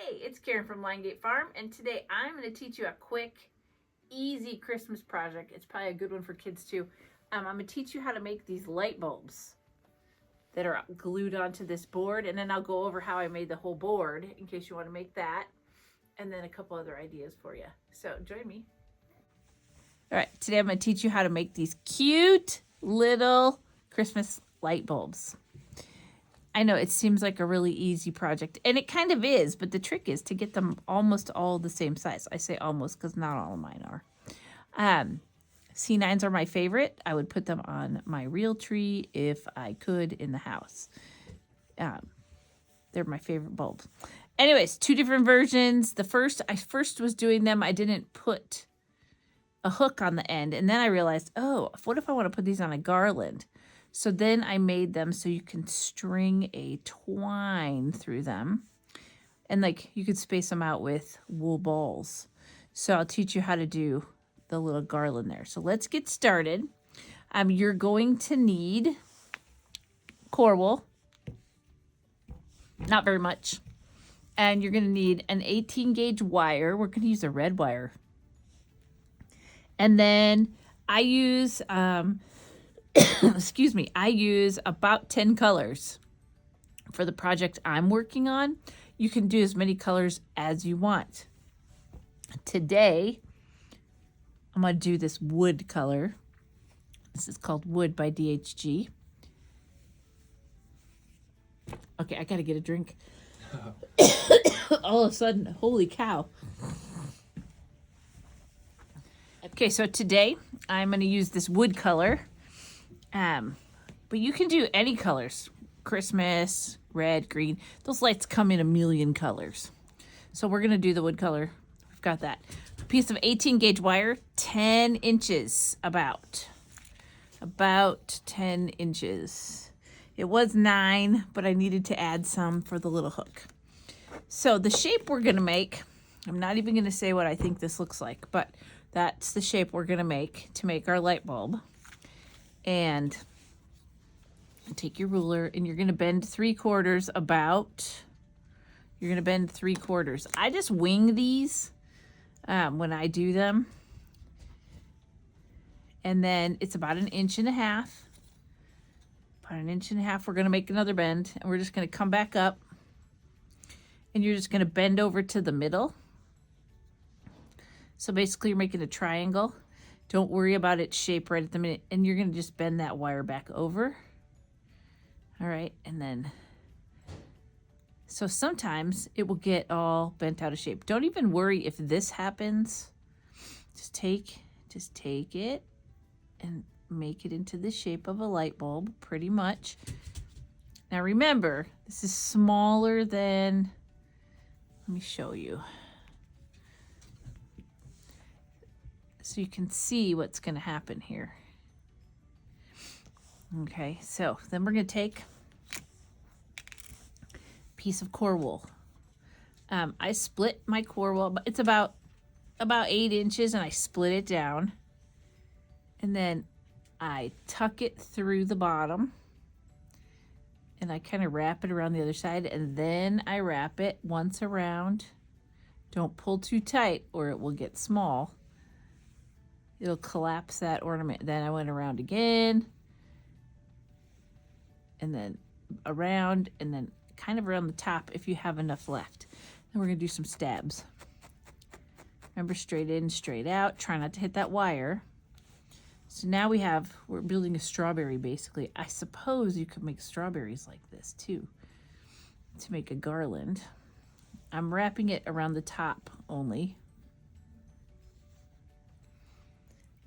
Hey, it's Karen from Liongate Farm, and today I'm going to teach you a quick, easy Christmas project. It's probably a good one for kids too. I'm going to teach you how to make these light bulbs that are glued onto this board, and then I'll go over how I made the whole board in case you want to make that, and then a couple other ideas for you. So join me. All right, today I'm going to teach you how to make these cute little Christmas light bulbs. I know it seems like a really easy project, and it kind of is, but the trick is to get them almost all the same size. I say almost because not all of mine are. C9s are my favorite. I would put them on my real tree if I could in the house. They're my favorite bulbs. Anyways, two different versions. I first was doing them. I didn't put a hook on the end, and then I realized, oh, what if I want to put these on a garland? So then I made them so you can string a twine through them. And like you could space them out with wool balls. So I'll teach you how to do the little garland there. So let's get started. You're going to need core wool. Not very much. And you're going to need an 18 gauge wire. We're going to use a red wire. And then I use... excuse me, I use about 10 colors for the project I'm working on. You can do as many colors as you want. Today, I'm going to do this wood color. This is called Wood by DHG. Okay, I got to get a drink. All of a sudden, holy cow. Okay, so today, I'm going to use this wood color. But you can do any colors. Christmas, red, green. Those lights come in a million colors. So we're going to do the wood color. We've got that. A piece of 18 gauge wire, 10 inches about 10 inches. It was 9, but I needed to add some for the little hook. So the shape we're going to make, I'm not even going to say what I think this looks like, but that's the shape we're going to make our light bulb. And take your ruler and you're going to bend 3/4 about. You're going to bend 3/4. I just wing these when I do them. And then it's about 1.5 inches. About 1.5 inches. We're going to make another bend and we're just going to come back up. And you're just going to bend over to the middle. So basically you're making a triangle. Don't worry about its shape right at the minute. And you're going to just bend that wire back over. All right. And then, so sometimes it will get all bent out of shape. Don't even worry if this happens. Just take it and make it into the shape of a light bulb, pretty much. Now remember, this is smaller than, let me show you. So you can see what's going to happen here. Okay, so then we're going to take a piece of core wool. I split my core wool, but it's about 8 inches, and I split it down. And then I tuck it through the bottom. And I kind of wrap it around the other side, and then I wrap it once around. Don't pull too tight or it will get small. It'll collapse that ornament. Then I went around again, and then around, and then kind of around the top if you have enough left. Then we're going to do some stabs. Remember, straight in, straight out. Try not to hit that wire. So now we're building a strawberry basically. I suppose you could make strawberries like this too to make a garland. I'm wrapping it around the top only.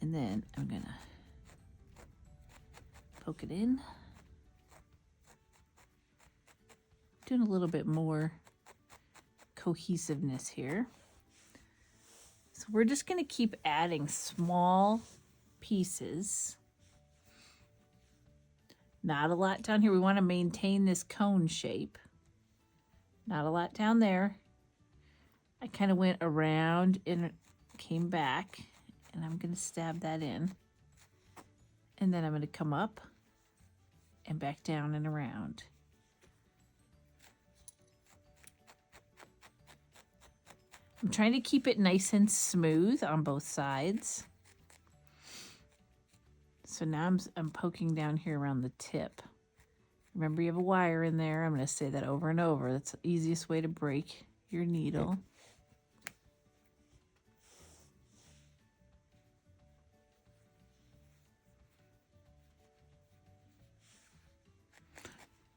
And then I'm going to poke it in. Doing a little bit more cohesiveness here. So we're just going to keep adding small pieces. Not a lot down here. We want to maintain this cone shape. Not a lot down there. I kind of went around and came back. And I'm going to stab that in. And then I'm going to come up and back down and around. I'm trying to keep it nice and smooth on both sides. So now I'm poking down here around the tip. Remember, you have a wire in there. I'm going to say that over and over. That's the easiest way to break your needle.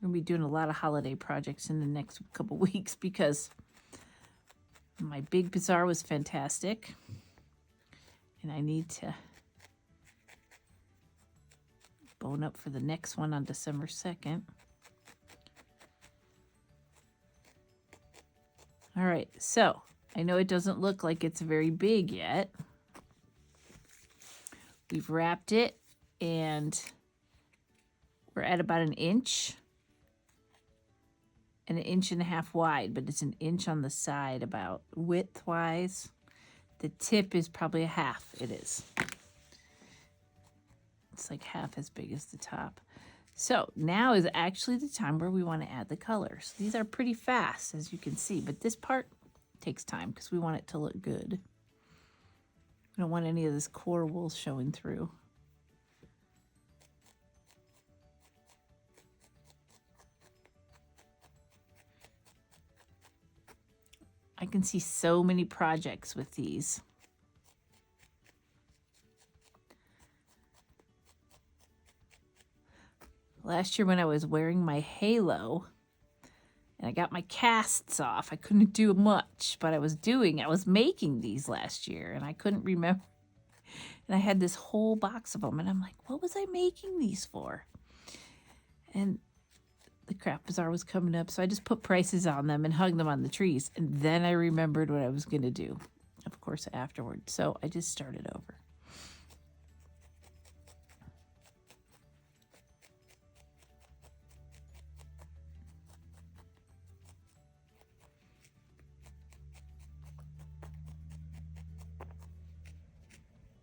I'm going to be doing a lot of holiday projects in the next couple weeks because my big bazaar was fantastic. And I need to bone up for the next one on December 2nd. All right, so I know it doesn't look like it's very big yet. We've wrapped it and we're at about 1 inch and 1.5 inches wide, but it's 1 inch on the side about width-wise. The tip is probably 1/2. It is. It's like 1/2 as big as the top. So now is actually the time where we want to add the colors. These are pretty fast, as you can see, but this part takes time because we want it to look good. We don't want any of this core wool showing through. I can see so many projects with these. Last year when I was wearing my halo and I got my casts off, I couldn't do much, but I was making these last year and I couldn't remember. And I had this whole box of them and I'm like, what was I making these for? And the craft bazaar was coming up, so I just put prices on them and hung them on the trees. And then I remembered what I was going to do, of course, afterwards. So I just started over.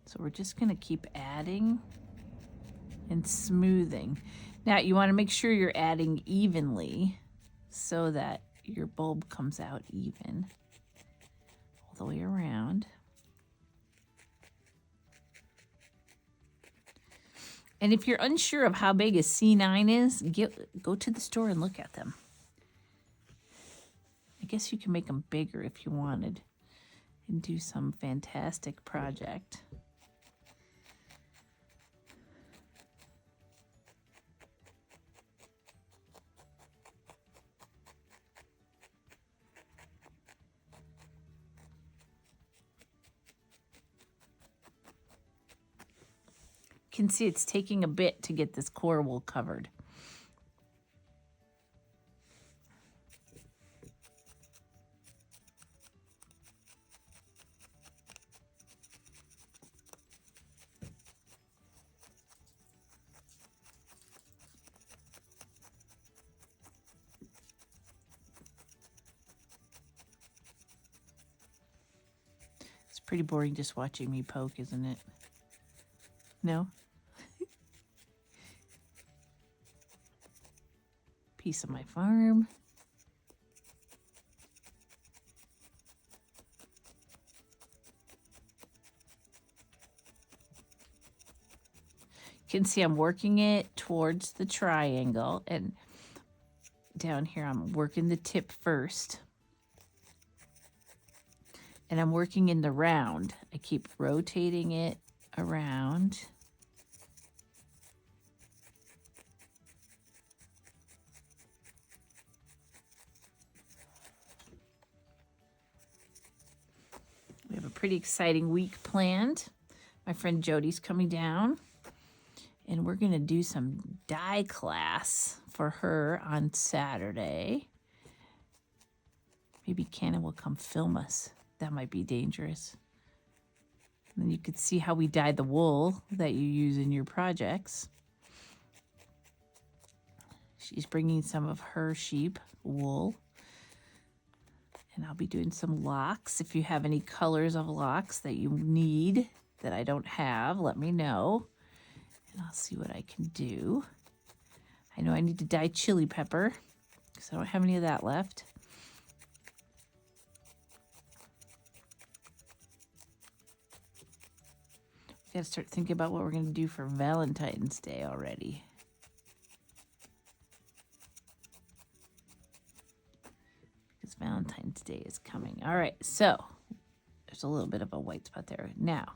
So we're just going to keep adding and smoothing. Now you want to make sure you're adding evenly so that your bulb comes out even all the way around. And if you're unsure of how big a C9 is, go to the store and look at them. I guess you can make them bigger if you wanted and do some fantastic project. You can see it's taking a bit to get this core wool covered. It's pretty boring just watching me poke, isn't it? No? Piece of my farm. You can see I'm working it towards the triangle, and down here I'm working the tip first. And I'm working in the round. I keep rotating it around. We have a pretty exciting week planned. My friend Jody's coming down, and we're going to do some dye class for her on Saturday. Maybe Cannon will come film us. That might be dangerous. And then you could see how we dye the wool that you use in your projects. She's bringing some of her sheep wool. And I'll be doing some locks. If you have any colors of locks that you need that I don't have, let me know. And I'll see what I can do. I know I need to dye chili pepper because I don't have any of that left. got to start thinking about what we're going to do for Valentine's Day already. Because Valentine's Day is coming. All right, so there's a little bit of a white spot there. Now,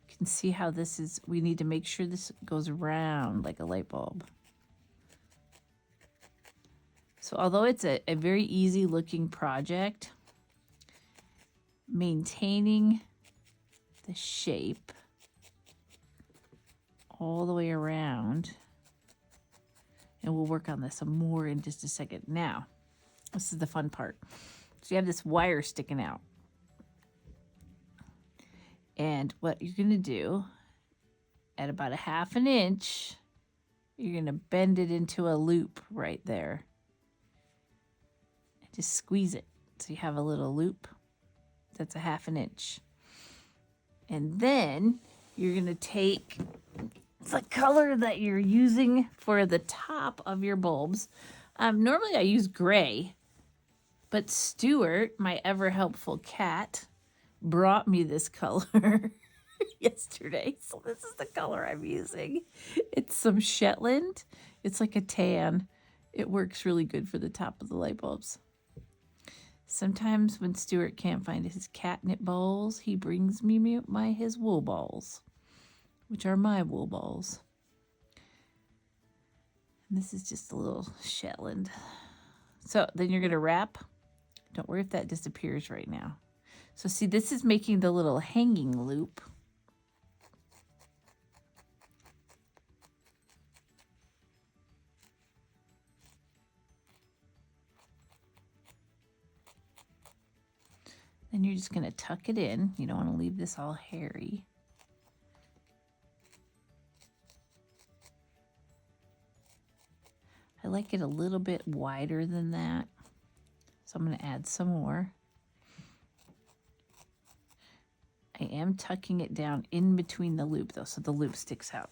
you can see how this is, we need to make sure this goes around like a light bulb. So although it's a very easy looking project, maintaining the shape all the way around, and we'll work on this some more in just a second. Now, this is the fun part. So you have this wire sticking out. And what you're going to do, at about 1/2 inch, you're going to bend it into a loop right there. And just squeeze it. So you have a little loop that's 1/2 inch. And then you're going to take the color that you're using for the top of your bulbs. Normally I use gray, but Stuart, my ever helpful cat, brought me this color yesterday. So this is the color I'm using. It's some Shetland. It's like a tan. It works really good for the top of the light bulbs. Sometimes when Stuart can't find his catnip balls, he brings me his wool balls, which are my wool balls. And this is just a little Shetland. So then you're going to wrap. Don't worry if that disappears right now. So see, this is making the little hanging loop. Then you're just going to tuck it in. You don't want to leave this all hairy. I like it a little bit wider than that. So I'm going to add some more. I am tucking it down in between the loop though, so the loop sticks out.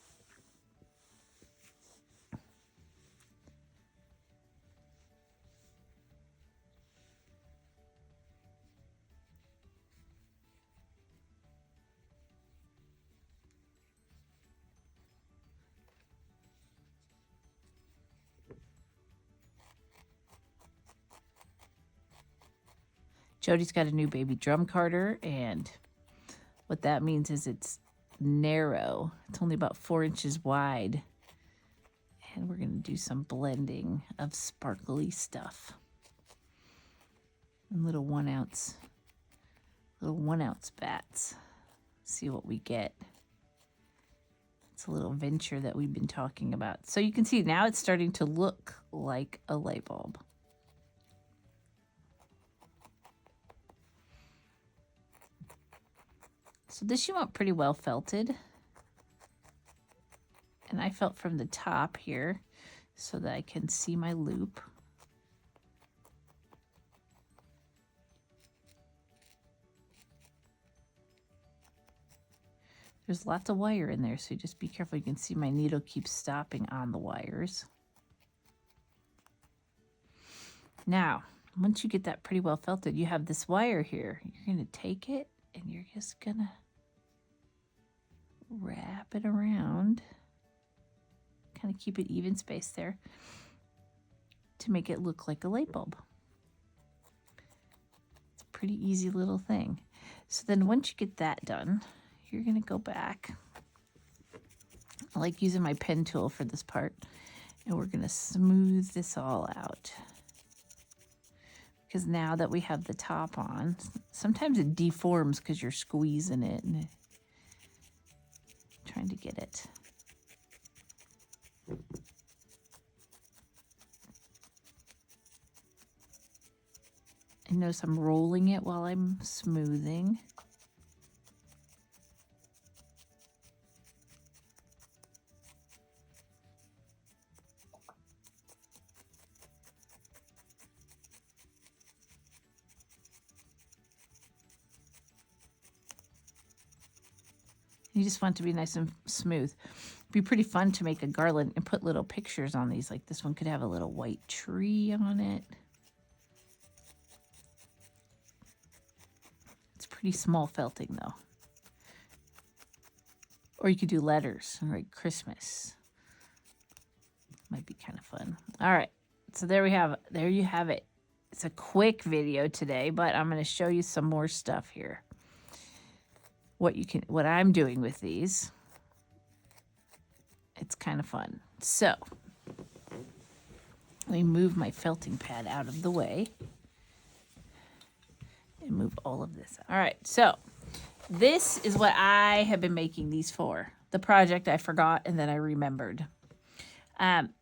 Jody's got a new baby drum carder, and what that means is it's narrow. It's only about 4 inches wide. And we're going to do some blending of sparkly stuff. And little 1 ounce bats. See what we get. It's a little venture that we've been talking about. So you can see now it's starting to look like a light bulb. So this you want pretty well felted. And I felt from the top here so that I can see my loop. There's lots of wire in there, so just be careful. You can see my needle keeps stopping on the wires. Now, once you get that pretty well felted, you have this wire here. You're going to take it and you're just going to wrap it around. Kind of keep it even space there to make it look like a light bulb. It's a pretty easy little thing. So then once you get that done, you're going to go back. I like using my pen tool for this part. And we're going to smooth this all out. Because now that we have the top on, sometimes it deforms because you're squeezing it and trying to get it. And notice I'm rolling it while I'm smoothing. You just want it to be nice and smooth. It'd be pretty fun to make a garland and put little pictures on these. Like this one could have a little white tree on it. It's pretty small felting though. Or you could do letters and write Christmas. Might be kind of fun. All right. So there you have it. It's a quick video today, but I'm going to show you some more stuff here. What I'm doing with these. It's kind of fun. So let me move my felting pad out of the way and move all of this. All right. So this is what I have been making these for. The project I forgot and then I remembered.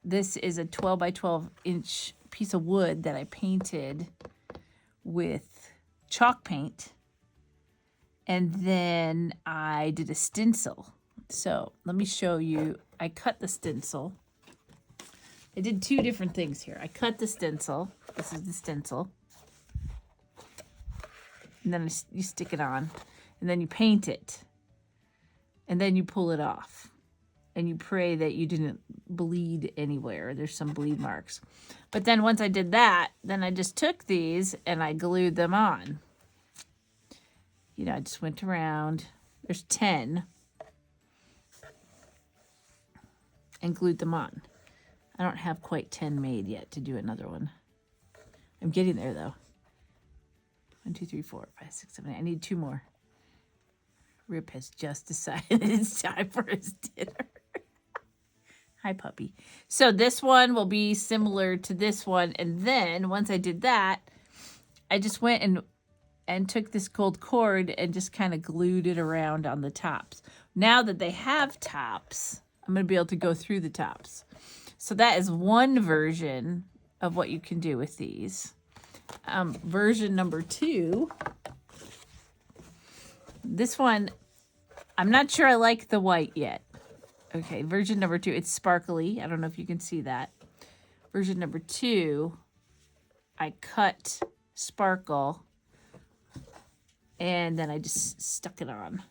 This is a 12 by 12 inch piece of wood that I painted with chalk paint. And then I did a stencil. So let me show you. I cut the stencil. I did two different things here. I cut the stencil. This is the stencil. And then you stick it on. And then you paint it. And then you pull it off. And you pray that you didn't bleed anywhere. There's some bleed marks. But then once I did that, then I just took these and I glued them on. You know, I just went around. There's 10. And glued them on. I don't have quite 10 made yet to do another one. I'm getting there though. 1, 2, 3, 4, 5, 6, 7, 8. I need 2 more. Rip has just decided it's time for his dinner. Hi, puppy. So this one will be similar to this one. And then once I did that, I just went and took this gold cord and just kind of glued it around on the tops. Now that they have tops, I'm going to be able to go through the tops. So that is one version of what you can do with these. Version number 2. This one, I'm not sure I like the white yet. Okay, version number 2, it's sparkly. I don't know if you can see that. Version number 2, I cut sparkle and then I just stuck it on.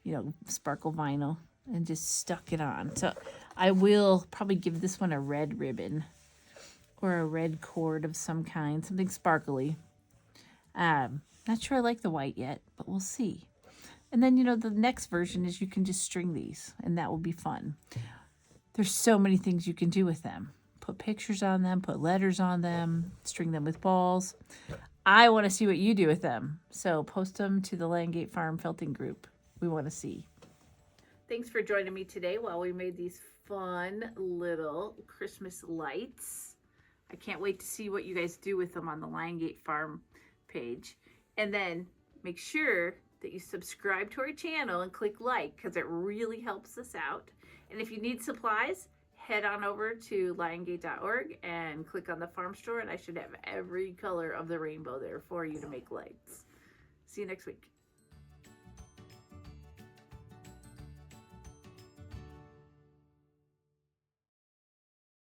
You know, sparkle vinyl and just stuck it on. So I will probably give this one a red ribbon or a red cord of some kind, something sparkly. Not sure I like the white yet, but we'll see. And then, you know, the next version is you can just string these, and that will be fun. There's so many things you can do with them. Put pictures on them, put letters on them, string them with balls. I want to see what you do with them. So post them to the Liongate Farm felting group. We want to see. Thanks for joining me today while we made these fun little Christmas lights. I can't wait to see what you guys do with them on the Liongate Farm page. And then make sure that you subscribe to our channel and click like, because it really helps us out. And if you need supplies, head on over to liongate.org and click on the farm store, and I should have every color of the rainbow there for you to make lights. See you next week.